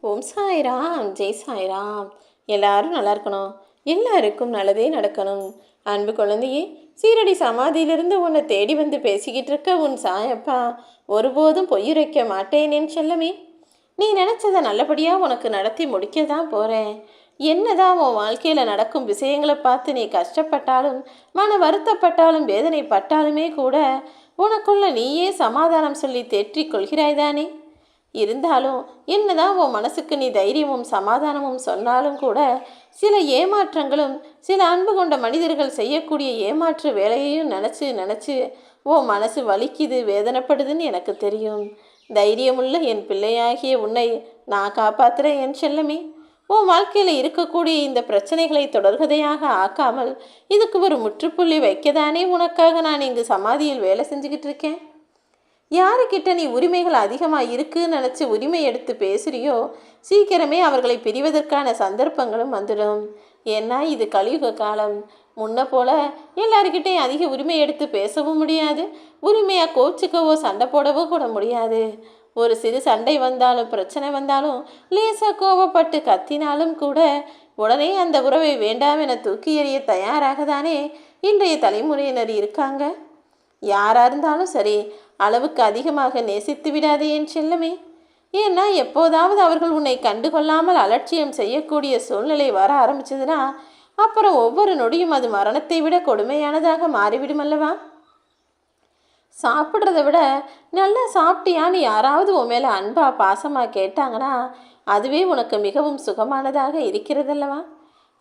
ஓம் சாய்ராம், ஜெய் சாய்ராம். எல்லாரும் நல்லா இருக்கணும், எல்லாருக்கும் நல்லதே நடக்கணும். அன்பு குழந்தையே, சீரடி சமாதியிலிருந்து உன்னை தேடி வந்து பேசிக்கிட்டு இருக்க உன் சாயப்பா ஒருபோதும் பொய்யுரைக்க மாட்டேன் என் செல்லமே. நீ நினச்சதை நல்லபடியாக உனக்கு நடத்தி முடிக்க தான் போகிறேன். என்னதான் உன் வாழ்க்கையில் நடக்கும் விஷயங்களை பார்த்து நீ கஷ்டப்பட்டாலும், மன வருத்தப்பட்டாலும், வேதனைப்பட்டாலுமே கூட உனக்குள்ள நீயே சமாதானம் சொல்லி தேற்றிக் கொள்கிறாய்தானே. இருந்தாலும் என்னதான் உன் மனசுக்கு நீ தைரியமும் சமாதானமும் சொன்னாலும் கூட சில ஏமாற்றங்களும், சில அன்பு கொண்ட மனிதர்கள் செய்யக்கூடிய ஏமாற்று வேலையையும் நினச்சி நினச்சி உன் மனசு வலிக்குது, வேதனைப்படுதுன்னு எனக்கு தெரியும். தைரியமுள்ள என் பிள்ளையாகிய உன்னை நான் காப்பாற்றுறேன் என் செல்லமே. உன் வாழ்க்கையில் இருக்கக்கூடிய இந்த பிரச்சனைகளை தொடர்கதையாக ஆக்காமல் இதுக்கு ஒரு முற்றுப்புள்ளி வைக்கதானே உனக்காக நான் இங்கு சமாதியில் வேலை செஞ்சுக்கிட்டு இருக்கேன். யாருக்கிட்ட நீ உரிமைகள் அதிகமாக இருக்குன்னு நினச்சி உரிமை எடுத்து பேசுகிறியோ சீக்கிரமே அவர்களை பிரிவதற்கான சந்தர்ப்பங்களும் வந்துடும். ஏன்னா இது கலியுக காலம். முன்ன போல எல்லாருக்கிட்டையும் அதிக உரிமை எடுத்து பேசவும் முடியாது, உரிமையாக கோச்சிக்கவோ சண்டை போடவோ கூட முடியாது. ஒரு சிறு சண்டை வந்தாலும் பிரச்சனை வந்தாலும் லேசாக கோவப்பட்டு கத்தினாலும் கூட உடனே அந்த உறவை வேண்டாம் என தூக்கி எறிய தயாராக தானே இன்றைய தலைமுறையினர் இருக்காங்க. யாராக இருந்தாலும் சரி, அளவுக்கு அதிகமாக நேசித்து விடாதே என் செல்லமே. ஏன்னா எப்போதாவது அவர்கள் உன்னை கண்டுகொள்ளாமல் அலட்சியம் செய்யக்கூடிய சூழ்நிலை வர ஆரம்பிச்சதுன்னா அப்புறம் ஒவ்வொரு நொடியும் அது மரணத்தை விட கொடுமையானதாக மாறிவிடும் அல்லவா. சாப்பிட்றத விட நல்லா சாப்பிட்டியான்னு யாராவது உன் மேலே அன்பா பாசமாக கேட்டாங்கன்னா அதுவே உனக்கு மிகவும் சுகமானதாக இருக்கிறதல்லவா.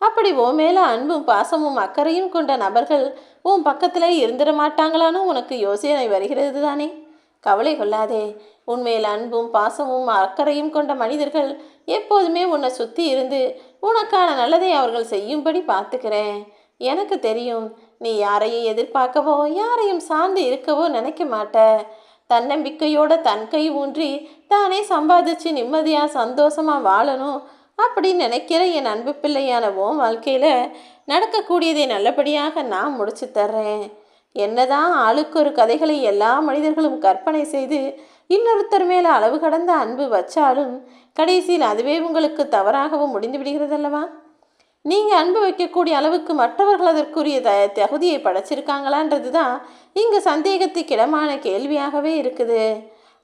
அப்படி உன் மேலே அன்பும் பாசமும் அக்கறையும் கொண்ட நபர்கள் உன் பக்கத்தில் இருந்துட மாட்டாங்களான்னு உனக்கு யோசனை வருகிறது தானே. கவலை கொள்ளாதே. உன்மேல் அன்பும் பாசமும் அக்கறையும் கொண்ட மனிதர்கள் எப்போதுமே உன்னை சுற்றி இருந்து உனக்கான நல்லதை அவர்கள் செய்யும்படி பார்த்துக்கிறேன். எனக்கு தெரியும், நீ யாரையும் எதிர்பார்க்கவோ யாரையும் சார்ந்து இருக்கவோ நினைக்க மாட்ட. தன்னம்பிக்கையோட தன் கை ஊன்றி தானே சம்பாதிச்சு நிம்மதியாக சந்தோஷமாக வாழணும் அப்படின்னு நினைக்கிற என் அன்பு பிள்ளையான உன் வாழ்க்கையில் நடக்கக்கூடியதை நல்லபடியாக நான் முடிச்சு தர்றேன். என்னதான் ஆளுக்கு ஒரு கதைகளை எல்லா மனிதர்களும் கற்பனை செய்து இன்னொருத்தர் மேலே அளவு கடந்த அன்பு வச்சாலும் கடைசியில் அதுவே உங்களுக்கு தவறாகவும் முடிந்து விடுகிறதல்லவா. நீங்கள் அன்பு வைக்கக்கூடிய அளவுக்கு மற்றவர்கள் அதற்குரிய தகுதியை படைச்சிருக்காங்களான்றது தான் இங்கே சந்தேகத்துக்கு இடமான கேள்வியாகவே இருக்குது.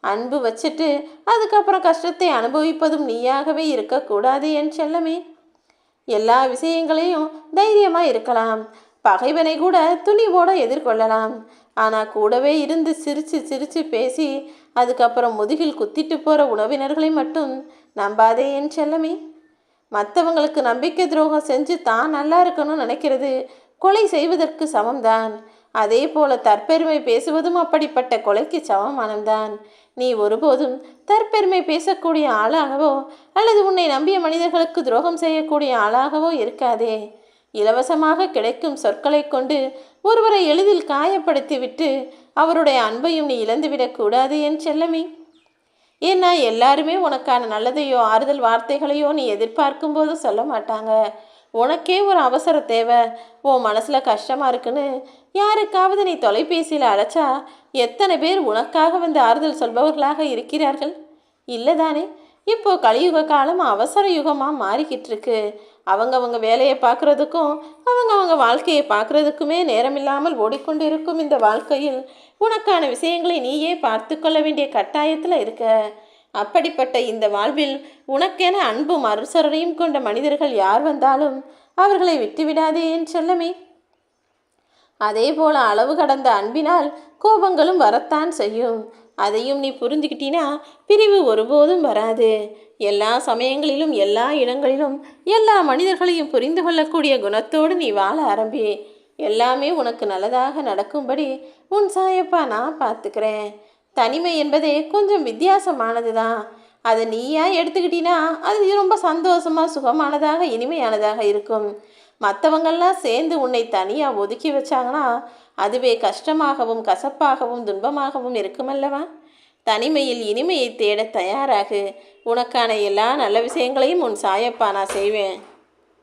அன்பு வச்சுட்டு அதுக்கப்புறம் கஷ்டத்தை அனுபவிப்பதும் நீயாகவே இருக்கக்கூடாது என் செல்லமே. எல்லா விஷயங்களையும் தைரியமாக இருக்கலாம், பகைவனை கூட துணிவோடு எதிர்கொள்ளலாம். ஆனால் கூடவே இருந்து சிரித்து சிரித்து பேசி அதுக்கப்புறம் முதுகில் குத்திட்டு போகிற உறவினர்களை மட்டும் நம்பாதே என் செல்லமே. மற்றவங்களுக்கு நம்பிக்கை துரோகம் செஞ்சு தான் நல்லா இருக்கணும்னு நினைக்கிறது கொலை செய்வதற்கு சமம்தான். அதே போல தற்பெருமை பேசுவதும் அப்படிப்பட்ட கொலைக்கு சமமானம்தான். நீ ஒருபோதும் தற்பெருமை பேசக்கூடிய ஆளாகவோ அல்லது உன்னை நம்பிய மனிதர்களுக்கு துரோகம் செய்யக்கூடிய ஆளாகவோ இருக்காதே. இலவசமாக கிடைக்கும் சொற்களை கொண்டு ஒருவரை எளிதில் காயப்படுத்திவிட்டு அவருடைய அன்பையும் நீ இழந்துவிடக்கூடாது என் செல்லமே. ஏன்னா எல்லாருமே உனக்கான நல்லதையோ ஆறுதல் வார்த்தைகளையோ நீ எதிர்பார்க்கும் போது சொல்ல மாட்டாங்க. உனக்கே ஒரு அவசர தேவை, உன் மனசில் கஷ்டமாக இருக்குன்னு யாருக்காவது நீ தொலைபேசியில் அழைச்சா எத்தனை பேர் உனக்காக வந்து ஆறுதல் சொல்பவர்களாக இருக்கிறார்கள் இல்லைதானே. இப்போது கலியுக காலம் அவசர யுகமாக மாறிக்கிட்டு இருக்கு. அவங்கவங்க வேலையை பார்க்குறதுக்கும் அவங்கவங்க வாழ்க்கையை பார்க்குறதுக்குமே நேரமில்லாமல் ஓடிக்கொண்டு இருக்கும் இந்த வாழ்க்கையில் உனக்கான விஷயங்களை நீயே பார்த்து கொள்ள வேண்டிய கட்டாயத்தில் இருக்க. அப்படிப்பட்ட இந்த வாழ்வில் உனக்கென அன்பும் அருசரணையும் கொண்ட மனிதர்கள் யார் வந்தாலும் அவர்களை விட்டுவிடாதே என் செல்லமே. அதே போல அளவு கடந்த அன்பினால் கோபங்களும் வரத்தான் செய்யும். அதையும் நீ புரிஞ்சுக்கிட்டீன்னா பிரிவு ஒருபோதும் வராது. எல்லா சமயங்களிலும் எல்லா இடங்களிலும் எல்லா மனிதர்களையும் புரிந்து கொள்ளக்கூடிய குணத்தோடு நீ வாழ ஆரம்பி. எல்லாமே உனக்கு நல்லதாக நடக்கும்படி உன் சாயப்பா நான் பார்த்துக்கிறேன். தனிமை என்பதே கொஞ்சம் வித்தியாசமானது தான். அதை நீயா எடுத்துக்கிட்டீன்னா அது ரொம்ப சந்தோஷமாக சுகமானதாக இனிமையானதாக இருக்கும். மற்றவங்கள்லாம் சேர்ந்து உன்னை தனியாக ஒதுக்கி வச்சாங்கன்னா அதுவே கஷ்டமாகவும் கசப்பாகவும் துன்பமாகவும் இருக்குமல்லவா. தனிமையில் இனிமையை தேட தயாராகு. உனக்கான எல்லா நல்ல விஷயங்களையும் உன் சாயப்பா நான் செய்வேன்.